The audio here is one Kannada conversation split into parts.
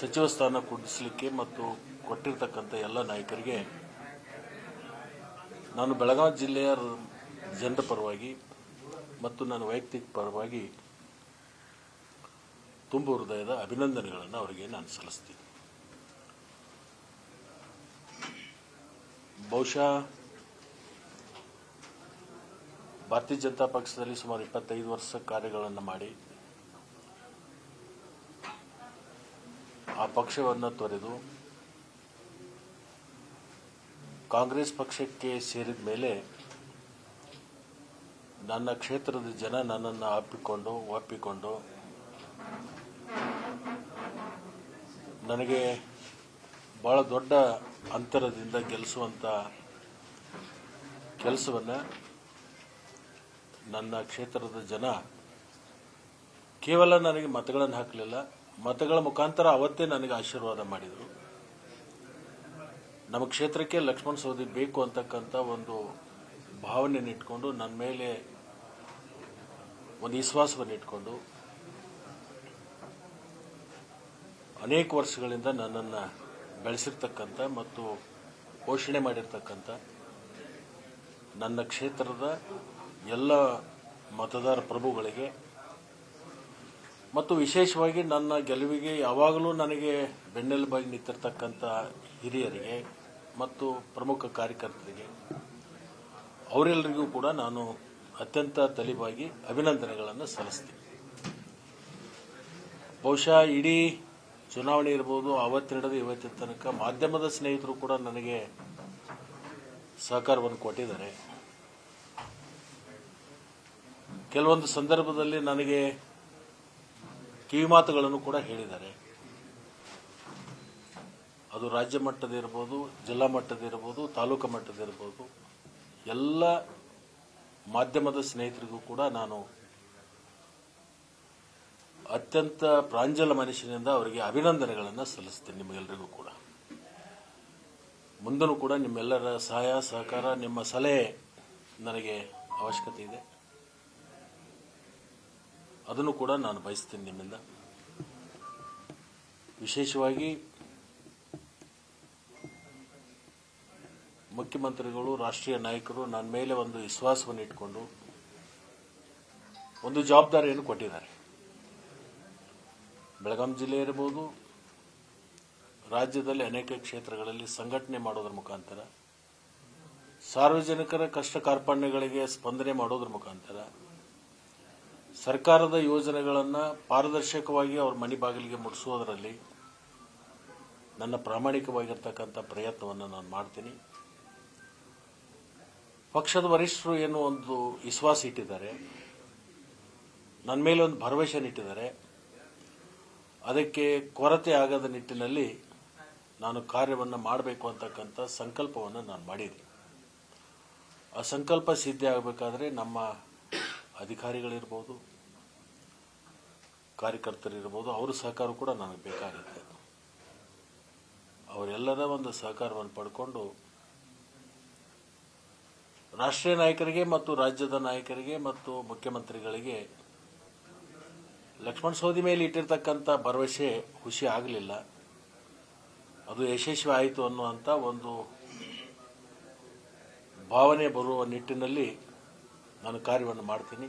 ಸಚಿವ ಸ್ಥಾನ ಕೊಡಿಸಲಿಕ್ಕೆ ಮತ್ತು ಕೊಟ್ಟಿರತಕ್ಕಂಥ ಎಲ್ಲ ನಾಯಕರಿಗೆ ನಾನು ಬೆಳಗಾವಿ ಜಿಲ್ಲೆಯ ಜನರ ಪರವಾಗಿ ಮತ್ತು ನನ್ನ ವೈಯಕ್ತಿಕ ಪರವಾಗಿ ತುಂಬ ಹೃದಯದ ಅಭಿನಂದನೆಗಳನ್ನು ಅವರಿಗೆ ನಾನು ಸಲ್ಲಿಸ್ತೀನಿ. ಬಹುಶಃ ಭಾರತೀಯ ಜನತಾ ಪಕ್ಷದಲ್ಲಿ ಸುಮಾರು 25 ವರ್ಷ ಕಾರ್ಯಗಳನ್ನು ಮಾಡಿ ಆ ಪಕ್ಷವನ್ನು ತೊರೆದು ಕಾಂಗ್ರೆಸ್ ಪಕ್ಷಕ್ಕೆ ಸೇರಿದ ಮೇಲೆ ನನ್ನ ಕ್ಷೇತ್ರದ ಜನ ನನ್ನನ್ನು ಒಪ್ಪಿಕೊಂಡು ನನಗೆ ಬಹಳ ದೊಡ್ಡ ಅಂತರದಿಂದ ಗೆಲ್ಲಿಸುವಂಥ ಕೆಲಸವನ್ನು ನನ್ನ ಕ್ಷೇತ್ರದ ಜನ ಕೇವಲ ನನಗೆ ಮತಗಳನ್ನು ಹಾಕಲಿಲ್ಲ, ಮತಗಳ ಮುಖಾಂತರ ಅವತ್ತೇ ನನಗೆ ಆಶೀರ್ವಾದ ಮಾಡಿದರು. ನಮ್ಮ ಕ್ಷೇತ್ರಕ್ಕೆ ಲಕ್ಷ್ಮಣ ಸವದಿ ಬೇಕು ಅಂತಕ್ಕಂಥ ಒಂದು ಭಾವನೆಯನ್ನು ಇಟ್ಕೊಂಡು ನನ್ನ ಮೇಲೆ ಒಂದು ವಿಶ್ವಾಸವನ್ನು ಇಟ್ಕೊಂಡು ಅನೇಕ ವರ್ಷಗಳಿಂದ ನನ್ನನ್ನು ಬೆಳೆಸಿರ್ತಕ್ಕಂಥ ಮತ್ತು ಪೋಷಣೆ ಮಾಡಿರ್ತಕ್ಕಂಥ ನನ್ನ ಕ್ಷೇತ್ರದ ಎಲ್ಲ ಮತದಾರ ಪ್ರಭುಗಳಿಗೆ ಮತ್ತು ವಿಶೇಷವಾಗಿ ನನ್ನ ಗೆಲುವಿಗೆ ಯಾವಾಗಲೂ ನನಗೆ ಬೆನ್ನೆಲುಬಾಗಿ ನಿಂತಿರ್ತಕ್ಕಂಥ ಹಿರಿಯರಿಗೆ ಮತ್ತು ಪ್ರಮುಖ ಕಾರ್ಯಕರ್ತರಿಗೆ ಅವರೆಲ್ಲರಿಗೂ ಕೂಡ ನಾನು ಅತ್ಯಂತ ತಲೆಬಾಗಿ ಅಭಿನಂದನೆಗಳನ್ನು ಸಲ್ಲಿಸ್ತೀನಿ. ಬಹುಶಃ ಇಡೀ ಚುನಾವಣೆ ಇರ್ಬೋದು, ಆವತ್ತಿನದು ಇವತ್ತಿನ ತನಕ ಮಾಧ್ಯಮದ ಸ್ನೇಹಿತರು ಕೂಡ ನನಗೆ ಸಹಕಾರವನ್ನು ಕೊಟ್ಟಿದ್ದಾರೆ. ಕೆಲವೊಂದು ಸಂದರ್ಭದಲ್ಲಿ ನನಗೆ ಕಿವಿಮಾತುಗಳನ್ನು ಕೂಡ ಹೇಳಿದ್ದಾರೆ. ಅದು ರಾಜ್ಯ ಮಟ್ಟದಿರ್ಬೋದು, ಜಿಲ್ಲಾ ಮಟ್ಟದಿರ್ಬೋದು, ತಾಲೂಕು ಮಟ್ಟದಿರ್ಬೋದು, ಎಲ್ಲ ಮಾಧ್ಯಮದ ಸ್ನೇಹಿತರಿಗೂ ಕೂಡ ನಾನು ಅತ್ಯಂತ ಪ್ರಾಂಜಲ ಮನಸ್ಸಿನಿಂದ ಅವರಿಗೆ ಅಭಿನಂದನೆಗಳನ್ನು ಸಲ್ಲಿಸ್ತೀನಿ. ನಿಮಗೆಲ್ಲರಿಗೂ ಕೂಡ ಮುಂದೂ ಕೂಡ ನಿಮ್ಮೆಲ್ಲರ ಸಹಾಯ ಸಹಕಾರ, ನಿಮ್ಮ ಸಲಹೆ ನನಗೆ ಅವಶ್ಯಕತೆ ಇದೆ. ಅದನ್ನು ಕೂಡ ನಾನು ಬಯಸ್ತೀನಿ ನಿಮ್ಮಿಂದ. ವಿಶೇಷವಾಗಿ ಮುಖ್ಯಮಂತ್ರಿಗಳು, ರಾಷ್ಟ್ರೀಯ ನಾಯಕರು ನನ್ನ ಮೇಲೆ ಒಂದು ವಿಶ್ವಾಸವನ್ನು ಇಟ್ಟುಕೊಂಡು ಒಂದು ಜವಾಬ್ದಾರಿಯನ್ನು ಕೊಟ್ಟಿದ್ದಾರೆ. ಬೆಳಗಾವಿ ಜಿಲ್ಲೆ ಇರಬಹುದು, ರಾಜ್ಯದಲ್ಲಿ ಅನೇಕ ಕ್ಷೇತ್ರಗಳಲ್ಲಿ ಸಂಘಟನೆ ಮಾಡೋದ್ರ ಮುಖಾಂತರ, ಸಾರ್ವಜನಿಕರ ಕಷ್ಟ ಕಾರ್ಪಣ್ಯಗಳಿಗೆ ಸ್ಪಂದನೆ ಮಾಡೋದ್ರ ಮುಖಾಂತರ, ಸರ್ಕಾರದ ಯೋಜನೆಗಳನ್ನು ಪಾರದರ್ಶಕವಾಗಿ ಅವ್ರ ಮನೆ ಬಾಗಿಲಿಗೆ ಮುಟ್ಟಿಸೋದರಲ್ಲಿ ನನ್ನ ಪ್ರಾಮಾಣಿಕವಾಗಿರ್ತಕ್ಕಂಥ ಪ್ರಯತ್ನವನ್ನು ನಾನು ಮಾಡ್ತೀನಿ. ಪಕ್ಷದ ವರಿಷ್ಠರು ಏನು ಒಂದು ವಿಶ್ವಾಸ ಇಟ್ಟಿದ್ದಾರೆ, ನನ್ನ ಮೇಲೆ ಒಂದು ಭರವಸೆ ಇಟ್ಟಿದ್ದಾರೆ, ಅದಕ್ಕೆ ಕೊರತೆ ಆಗದ ನಿಟ್ಟಿನಲ್ಲಿ ನಾನು ಕಾರ್ಯವನ್ನು ಮಾಡಬೇಕು ಅಂತಕ್ಕಂಥ ಸಂಕಲ್ಪವನ್ನು ನಾನು ಮಾಡಿದ್ದೀನಿ. ಆ ಸಂಕಲ್ಪ ಸಿದ್ಧಿ ಆಗಬೇಕಾದ್ರೆ ನಮ್ಮ ಅಧಿಕಾರಿಗಳಿರ್ಬೋದು, ಕಾರ್ಯಕರ್ತರಿರ್ಬೋದು, ಅವರ ಸಹಕಾರ ಕೂಡ ನನಗೆ ಬೇಕಾಗುತ್ತೆ. ಅವರೆಲ್ಲರ ಒಂದು ಸಹಕಾರವನ್ನು ಪಡ್ಕೊಂಡು ರಾಷ್ಟ್ರೀಯ ನಾಯಕರಿಗೆ ಮತ್ತು ರಾಜ್ಯದ ನಾಯಕರಿಗೆ ಮತ್ತು ಮುಖ್ಯಮಂತ್ರಿಗಳಿಗೆ ಲಕ್ಷ್ಮಣ ಸವದಿ ಮೇಲೆ ಇಟ್ಟಿರ್ತಕ್ಕಂಥ ಭರವಸೆ ಖುಷಿ ಆಗಲಿಲ್ಲ, ಅದು ಯಶಸ್ವಿ ಆಯಿತು ಅನ್ನುವಂಥ ಒಂದು ಭಾವನೆ ಬರುವ ನಿಟ್ಟಿನಲ್ಲಿ ನಾನು ಕಾರ್ಯವನ್ನು ಮಾಡ್ತೀನಿ.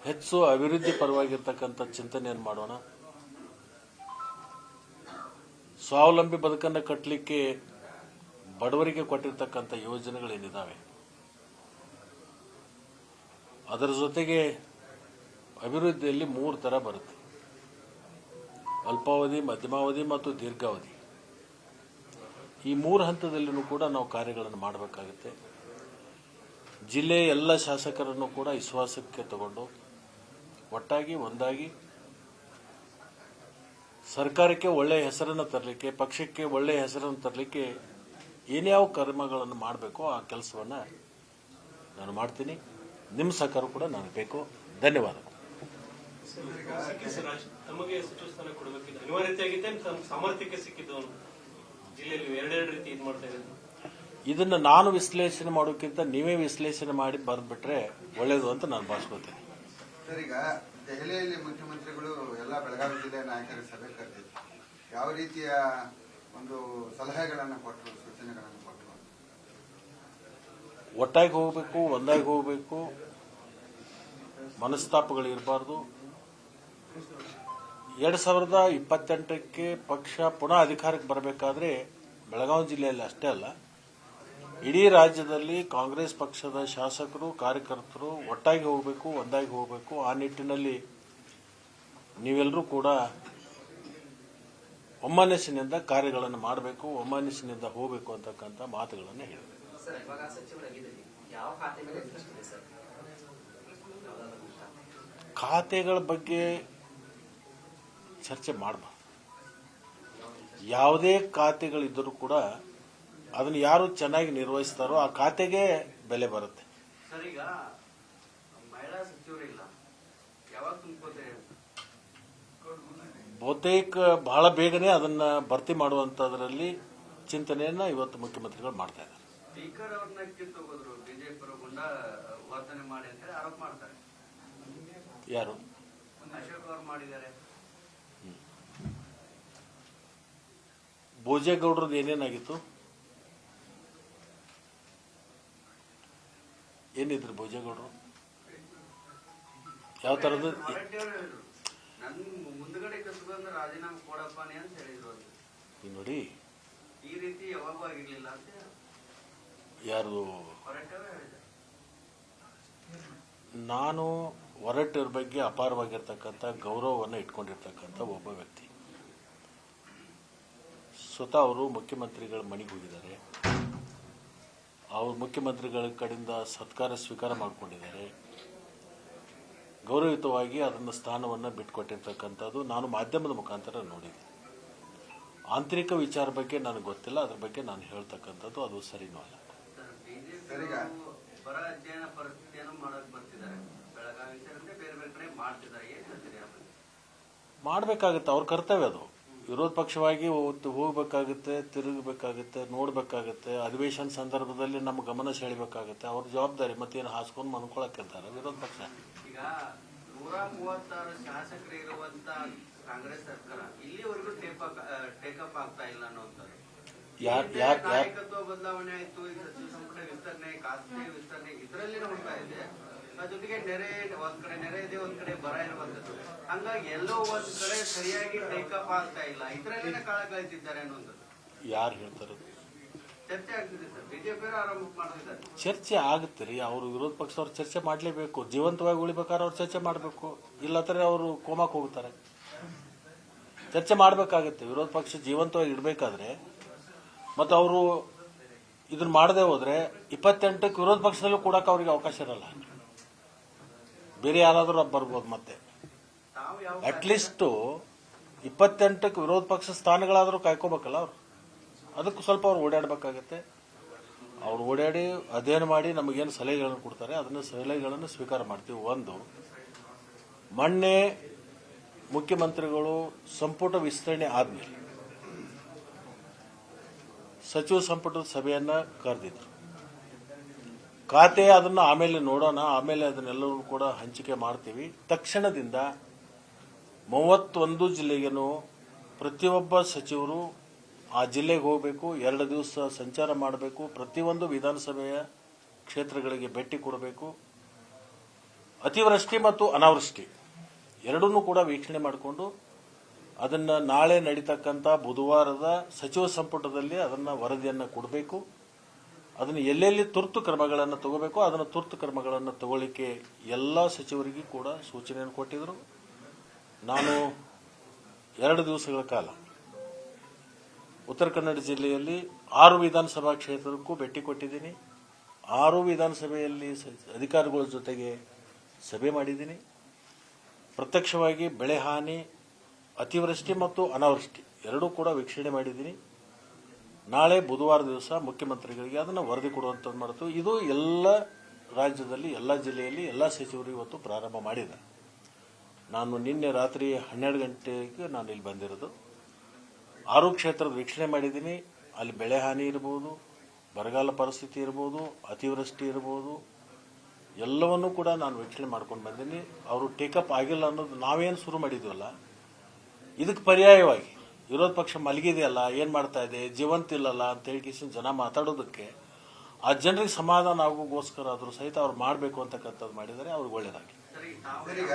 ಹೆಚ್ಚು ಅಭಿವೃದ್ಧಿ ಪರವಾಗಿರ್ತಕ್ಕಂಥ ಚಿಂತನೆಯನ್ನು ಮಾಡೋಣ. ಸ್ವಾವಲಂಬಿ ಬದುಕನ್ನು ಕಟ್ಟಲಿಕ್ಕೆ ಬಡವರಿಗೆ ಕೊಟ್ಟಿರ್ತಕ್ಕಂಥ ಯೋಜನೆಗಳೇನಿದ್ದಾವೆ, ಅದರ ಜೊತೆಗೆ ಅಭಿವೃದ್ಧಿಯಲ್ಲಿ 3 ಥರ ಬರುತ್ತೆ: ಅಲ್ಪಾವಧಿ, ಮಧ್ಯಮಾವಧಿ ಮತ್ತು ದೀರ್ಘಾವಧಿ. ಈ 3 ಹಂತದಲ್ಲಿಯೂ ಕೂಡ ನಾವು ಕಾರ್ಯಗಳನ್ನು ಮಾಡಬೇಕಾಗುತ್ತೆ. ಜಿಲ್ಲೆಯ ಎಲ್ಲ ಶಾಸಕರನ್ನು ಕೂಡ ವಿಶ್ವಾಸಕ್ಕೆ ತಗೊಂಡು ಒಟ್ಟಾಗಿ ಒಂದಾಗಿ ಸರ್ಕಾರಕ್ಕೆ ಒಳ್ಳೆಯ ಹೆಸರನ್ನು ತರಲಿಕ್ಕೆ, ಪಕ್ಷಕ್ಕೆ ಒಳ್ಳೆಯ ಹೆಸರನ್ನು ತರಲಿಕ್ಕೆ ಏನ್ಯಾವ ಕರ್ಮಗಳನ್ನು ಮಾಡಬೇಕೋ ಆ ಕೆಲಸವನ್ನು ನಾನು ಮಾಡ್ತೀನಿ. ನಿಮ್ಮ ಸಹಕಾರ ಕೂಡ ನನಗೆ ಬೇಕು. ಧನ್ಯವಾದಗಳು. ತಮಗೆ ಸಚಿವ ಸ್ಥಾನ ಕೊಡಬೇಕಿದೆ, ಅನಿವಾರ್ಯತೆಯಾಗಿದೆ, ಸಾಮರ್ಥ್ಯಕ್ಕೆ ಸಿಕ್ಕಿದ್ದು ಜಿಲ್ಲೆಯಲ್ಲಿ ಎರಡೆರಡು ರೀತಿ ಇದು ಮಾಡ್ತಾ ಇದ್ದಾರೆ. ಇದನ್ನು ನಾನು ವಿಶ್ಲೇಷಣೆ ಮಾಡೋಕ್ಕಿಂತ ನೀವೇ ವಿಶ್ಲೇಷಣೆ ಮಾಡಿ ಬರೆದ್ಬಿಟ್ರೆ ಒಳ್ಳೇದು ಅಂತ ನಾನು ಭಾವಿಸ್ಕೊಳ್ತೇನೆ. ಸರ್, ಈಗ ದೆಹಲಿಯಲ್ಲಿ ಮುಖ್ಯಮಂತ್ರಿಗಳು ಎಲ್ಲ ಎಲ್ಲ ಬೆಳಗಾವಿ ಜಿಲ್ಲೆಯ ನಾಯಕರ ಸಭೆ ಕರೆದಿದ್ರು. ಯಾವ ರೀತಿಯ ಒಂದು ಸಲಹೆಗಳನ್ನು ಕೊಟ್ಟರು, ಸೂಚನೆಗಳನ್ನು ಕೊಟ್ಟರು? ಒಟ್ಟಾಗಿ ಹೋಗಬೇಕು, ಒಂದಾಗಿ ಹೋಗಬೇಕು, ಮನಸ್ತಾಪಗಳಿರಬಾರ್ದು. 2028ಕ್ಕೆ ಪಕ್ಷ ಪುನಃ ಅಧಿಕಾರಕ್ಕೆ ಬರಬೇಕಾದ್ರೆ ಬೆಳಗಾವಿ ಜಿಲ್ಲೆಯಲ್ಲಿ ಅಷ್ಟೇ ಅಲ್ಲ, ಇಡೀ ರಾಜ್ಯದಲ್ಲಿ ಕಾಂಗ್ರೆಸ್ ಪಕ್ಷದ ಶಾಸಕರು, ಕಾರ್ಯಕರ್ತರು ಒಟ್ಟಾಗಿ ಹೋಗಬೇಕು, ಒಂದಾಗಿ ಹೋಗಬೇಕು. ಆ ನಿಟ್ಟಿನಲ್ಲಿ ನೀವೆಲ್ಲರೂ ಕೂಡ ಒಮ್ಮನಸ್ಸಿನಿಂದ ಕಾರ್ಯಗಳನ್ನು ಮಾಡಬೇಕು, ಒಮ್ಮನಸ್ಸಿನಿಂದ ಹೋಗಬೇಕು ಅಂತಕ್ಕಂಥ ಮಾತುಗಳನ್ನು ಹೇಳಿದರು. ಖಾತೆಗಳ ಬಗ್ಗೆ ಚರ್ಚೆ ಮಾಡಬಾರ್ದು. ಯಾವುದೇ ಖಾತೆಗಳಿದ್ದರೂ ಕೂಡ ಅದನ್ನು ಯಾರು ಚೆನ್ನಾಗಿ ನಿರ್ವಹಿಸ್ತಾರೋ ಆ ಖಾತೆಗೆ ಬೆಲೆ ಬರುತ್ತೆ. ಸರ್, ಈಗ ಮಹಿಳಾ ಸಚಿವರಿಲ್ಲ, ಯಾವಾಗ ತುಂಬ್ಕೋತೀರಿ? ಬಹುತೇಕ ಬಹಳ ಬೇಗನೆ ಅದನ್ನ ಭರ್ತಿ ಮಾಡುವಂತದ್ರಲ್ಲಿ ಚಿಂತನೆಯನ್ನ ಇವತ್ತು ಮುಖ್ಯಮಂತ್ರಿಗಳು ಮಾಡ್ತಾ ಇದ್ದಾರೆ. ಸ್ಪೀಕರ್ ಅವ್ರನ್ನ ಕಿತ್ತೋಗೋದ್ರು, ಬಿಜೆಪಿ ಗುಂಡ ವರ್ತನೆ ಮಾಡಿ ಅಂತ ಹೇಳಿ ಆರೋಪ ಮಾಡ್ತಾರೆ. ಯಾರು? ಅಶೋಕ್ ಅವರು ಮಾಡಿದ್ದಾರೆ. ಭೋಜೇಗೌಡರದ್ದು ಏನೇನಾಗಿತ್ತು? ಏನಿದ್ರು ಭೋಜೇಗೌಡರು? ಯಾವ ತರದ್ದು? ನನ್ ಮುಂದ್ಗಡೆ ಕಸಬಂದ ರಾಜೀನಾಮೆ ಕೊಡಪ್ಪಾನೆ ಅಂತ ಹೇಳಿದ್ರು. ನೋಡಿ, ಈ ರೀತಿ ಯಾವಾಗೂ ಆಗಿರ್ಲಿಲ್ಲ ಅಂತ ಯಾರು? ಹೊರಟೆ ಹೇಳಿದ್ರು. ನಾನು ಹೊರಟರ ಬಗ್ಗೆ ಅಪಾರವಾಗಿರ್ತಕ್ಕಂಥ ಗೌರವವನ್ನು ಇಟ್ಕೊಂಡಿರ್ತಕ್ಕಂಥ ಒಬ್ಬ ವ್ಯಕ್ತಿ. ಸ್ವತಃ ಅವರು ಮುಖ್ಯಮಂತ್ರಿಗಳ ಮನೆಗೆ ಹೋಗಿದ್ದಾರೆ. ಅವರು ಮುಖ್ಯಮಂತ್ರಿಗಳ ಕಡೆಯಿಂದ ಸತ್ಕಾರ ಸ್ವೀಕಾರ ಮಾಡಿಕೊಂಡಿದ್ದಾರೆ. ಗೌರವಯುತವಾಗಿ ಅದನ್ನು ಸ್ಥಾನವನ್ನು ಬಿಟ್ಟುಕೊಟ್ಟಿರ್ತಕ್ಕಂಥದ್ದು ನಾನು ಮಾಧ್ಯಮದ ಮುಖಾಂತರ ನೋಡಿದ್ದೆ. ಆಂತರಿಕ ವಿಚಾರ ಬಗ್ಗೆ ನನಗೆ ಗೊತ್ತಿಲ್ಲ, ಅದ್ರ ಬಗ್ಗೆ ನಾನು ಹೇಳ್ತಕ್ಕಂಥದ್ದು ಅದು ಸರಿನೂ ಅಲ್ಲ. ಬರ ಅಧ್ಯಯನ ಪರಿಸ್ಥಿತಿಯನ್ನು ಮಾಡಕ್ ಬರ್ತಿದ್ದಾರೆ. ಬೆಳಗಾವಿ ಸೇರಿದಂತೆ ಬೇರೆ ಬೇರೆ ಕಡೆ ಮಾಡ್ತಿದ್ದಾರೆ. ಏನ್ ಹೇಳ್ತೀರಿ? ಮಾಡಬೇಕಾಗುತ್ತೆ, ಅವ್ರ ಕರ್ತವ್ಯ ಅದು. ವಿರೋಧ ಪಕ್ಷವಾಗಿ ಹೋಗ್ಬೇಕಾಗುತ್ತೆ, ತಿರುಗಬೇಕಾಗುತ್ತೆ, ನೋಡ್ಬೇಕಾಗುತ್ತೆ. ಅಧಿವೇಶನ ಸಂದರ್ಭದಲ್ಲಿ ನಮ್ಮ ಗಮನ ಸೆಳೆಬೇಕಾಗುತ್ತೆ. ಅವ್ರ ಜವಾಬ್ದಾರಿ. ಮತ್ತೇನು ಹಾಸ್ಕೊಂಡು ಮನ್ಕೊಳಕ್ಕಿರ್ತಾರೆ ವಿರೋಧ ಪಕ್ಷ. ಈಗ 136 ಶಾಸಕರು ಇರುವಂತ ಕಾಂಗ್ರೆಸ್ ಸರ್ಕಾರ ಇಲ್ಲಿವರೆಗೂ ಟೇಕಪ್ ಆಗ್ತಾ ಇಲ್ಲ ಅನ್ನೋಂಥದ್ದು. ನಾಯಕತ್ವ ಬದಲಾವಣೆ ಆಯ್ತು, ಈಗ ಸಚಿವ ಸಂಪುಟ ವಿಸ್ತರಣೆ, ಖಾಸಗಿ ವಿಸ್ತರಣೆ ಇದರಲ್ಲಿ ನೋಡ್ತಾ ಇದೆ. ಜೊತೆಗೆ ನೆರೆ ಒಂದ್ ಕಡೆ ನೆರೆ ಇದೆ, ಒಂದ್ ಕಡೆ ಬರ ಇರುವಂತದ್ದು. ಹಂಗಾಗಿ ಎಲ್ಲೋ ಒಂದ್ ಕಡೆ ಸರಿಯಾಗಿ ಟೇಕಪ್ ಆಗ್ತಾ ಇಲ್ಲ. ಇದರಲ್ಲೇ ಕಾಳ ಕಳಿತಿದ್ದಾರೆ ಅನ್ನುವಂಥದ್ದು ಯಾರು ಹೇಳ್ತಾರೆ? ಚರ್ಚೆ ಆಗ್ತಿದೆ ಸರ್. ಬಿಜೆಪಿಯವರು ಆರಂಭ ಮಾಡ್ತಿದ್ದಾರೆ. ಚರ್ಚೆ ಆಗುತ್ತೆ ರೀ. ಅವರು ವಿರೋಧ ಪಕ್ಷದವ್ರು ಚರ್ಚೆ ಮಾಡಲೇಬೇಕು. ಜೀವಂತವಾಗಿ ಉಳಿಬೇಕಾದ್ರೆ ಅವ್ರು ಚರ್ಚೆ ಮಾಡಬೇಕು. ಇಲ್ಲಂದ್ರೆ ಅವರು ಕೋಮಕ್ಕೆ ಹೋಗ್ತಾರೆ. ಚರ್ಚೆ ಮಾಡಬೇಕಾಗುತ್ತೆ. ವಿರೋಧ ಪಕ್ಷ ಜೀವಂತವಾಗಿ ಇಡಬೇಕಾದ್ರೆ ಮತ್ತು ಅವರು ಇದನ್ನ ಮಾಡದೆ ಹೋದ್ರೆ 28ಕ್ಕೆ ವಿರೋಧ ಪಕ್ಷದಲ್ಲೂ ಕೂಡಕ್ಕೆ ಅವ್ರಿಗೆ ಅವಕಾಶ ಇರಲ್ಲ. ಬೇರೆ ಯಾರಾದರೂ ಬರ್ಬೋದು. ಮತ್ತೆ ಅಟ್ಲೀಸ್ಟ್ 28ಕ್ಕೆ ವಿರೋಧ ಪಕ್ಷ ಸ್ಥಾನಗಳಾದರೂ ಕಾಯ್ಕೋಬೇಕಲ್ಲ ಅವರು. ಅದಕ್ಕೂ ಸ್ವಲ್ಪ ಅವ್ರು ಓಡಾಡಬೇಕಾಗತ್ತೆ. ಅವ್ರು ಓಡಾಡಿ ಅಧ್ಯಯನ ಮಾಡಿ ನಮಗೇನು ಸಲಹೆಗಳನ್ನು ಕೊಡ್ತಾರೆ ಅದನ್ನ ಸಲಹೆಗಳನ್ನು ಸ್ವೀಕಾರ ಮಾಡ್ತೀವಿ. ಒಂದು, ಮೊನ್ನೆ ಮುಖ್ಯಮಂತ್ರಿಗಳು ಸಂಪುಟ ವಿಸ್ತರಣೆ ಆದ್ಮೇಲೆ ಸಚಿವ ಸಂಪುಟದ ಸಭೆಯನ್ನ ಕರೆದಿದ್ರು. ಖಾತೆ ಅದನ್ನ ಆಮೇಲೆ ನೋಡೋಣ, ಆಮೇಲೆ ಅದನ್ನೆಲ್ಲವೂ ಕೂಡ ಹಂಚಿಕೆ ಮಾಡ್ತೀವಿ. ತಕ್ಷಣದಿಂದ 31 ಜಿಲ್ಲೆಗೇನು ಪ್ರತಿಯೊಬ್ಬ ಸಚಿವರು ಆ ಜಿಲ್ಲೆಗೆ ಹೋಗಬೇಕು, 2 ದಿವಸ ಸಂಚಾರ ಮಾಡಬೇಕು, ಪ್ರತಿಯೊಂದು ವಿಧಾನಸಭೆಯ ಕ್ಷೇತ್ರಗಳಿಗೆ ಭೇಟಿ ಕೊಡಬೇಕು. ಅತಿವೃಷ್ಟಿ ಮತ್ತು ಅನಾವೃಷ್ಟಿ ಎರಡನ್ನೂ ಕೂಡ ವೀಕ್ಷಣೆ ಮಾಡಿಕೊಂಡು ಅದನ್ನ ನಾಳೆ ನಡೀತಕ್ಕಂಥ ಬುಧವಾರದ ಸಚಿವ ಸಂಪುಟದಲ್ಲಿ ಅದನ್ನ ವರದಿಯನ್ನು ಕೊಡಬೇಕು. ಅದನ್ನು ಎಲ್ಲೆಲ್ಲಿ ತುರ್ತು ಕ್ರಮಗಳನ್ನು ತಗೋಬೇಕು ಅದನ್ನು ತುರ್ತು ಕ್ರಮಗಳನ್ನು ತಗೊಳ್ಳಿಕ್ಕೆ ಎಲ್ಲ ಸಚಿವರಿಗೂ ಕೂಡ ಸೂಚನೆಯನ್ನು ಕೊಟ್ಟಿದ್ರು. ನಾನು 2 ದಿವಸಗಳ ಕಾಲ ಉತ್ತರ ಕನ್ನಡ ಜಿಲ್ಲೆಯಲ್ಲಿ 6 ವಿಧಾನಸಭಾ ಕ್ಷೇತ್ರಕ್ಕೂ ಭೇಟಿ ಕೊಟ್ಟಿದ್ದೀನಿ. 6 ವಿಧಾನಸಭೆಯಲ್ಲಿ ಅಧಿಕಾರಿಗಳ ಜೊತೆಗೆ ಸಭೆ ಮಾಡಿದ್ದೀನಿ. ಪ್ರತ್ಯಕ್ಷವಾಗಿ ಬೆಳೆ ಹಾನಿ, ಅತಿವೃಷ್ಟಿ ಮತ್ತು ಅನಾವೃಷ್ಟಿ ಎರಡೂ ಕೂಡ ವೀಕ್ಷಣೆ ಮಾಡಿದ್ದೀನಿ. ನಾಳೆ ಬುಧವಾರ ದಿವಸ ಮುಖ್ಯಮಂತ್ರಿಗಳಿಗೆ ಅದನ್ನು ವರದಿ ಕೊಡುವಂಥದ್ದು ಮಾಡ್ತು. ಇದು ಎಲ್ಲ ರಾಜ್ಯದಲ್ಲಿ, ಎಲ್ಲ ಜಿಲ್ಲೆಯಲ್ಲಿ ಎಲ್ಲ ಸಚಿವರು ಇವತ್ತು ಪ್ರಾರಂಭ ಮಾಡಿದ್ದಾರೆ. ನಾನು ನಿನ್ನೆ ರಾತ್ರಿ 12 ಗಂಟೆಗೆ ನಾನು ಇಲ್ಲಿ ಬಂದಿರೋದು. 6 ಕ್ಷೇತ್ರದ ವೀಕ್ಷಣೆ ಮಾಡಿದ್ದೀನಿ. ಅಲ್ಲಿ ಬೆಳೆ ಹಾನಿ ಇರಬಹುದು, ಬರಗಾಲ ಪರಿಸ್ಥಿತಿ ಇರಬಹುದು, ಅತಿವೃಷ್ಟಿ ಇರಬಹುದು, ಎಲ್ಲವನ್ನೂ ಕೂಡ ನಾನು ವೀಕ್ಷಣೆ ಮಾಡ್ಕೊಂಡು ಬಂದೀನಿ. ಅವರು ಟೇಕಪ್ ಆಗಿಲ್ಲ ಅನ್ನೋದು ನಾವೇನು ಶುರು ಮಾಡಿದ್ವಲ್ಲ ಇದಕ್ಕೆ ಪರ್ಯಾಯವಾಗಿ ವಿರೋಧ ಪಕ್ಷ ಮಲಗಿದೆಯಲ್ಲ, ಏನು ಮಾಡ್ತಾ ಇದೆ, ಜೀವಂತ ಇಲ್ಲಲ್ಲ ಅಂತ ಹೇಳಿ ಜನ ಮಾತಾಡೋದಕ್ಕೆ ಆ ಜನರಿಗೆ ಸಮಾಧಾನ ಆಗೋಗೋಸ್ಕರ ಆದರೂ ಸಹಿತ ಅವ್ರು ಮಾಡಬೇಕು ಅಂತಕ್ಕಂಥದ್ದು ಮಾಡಿದರೆ ಅವ್ರಿಗೆ ಒಳ್ಳೇದಾಗಿ. ಸರಿ, ತಾವು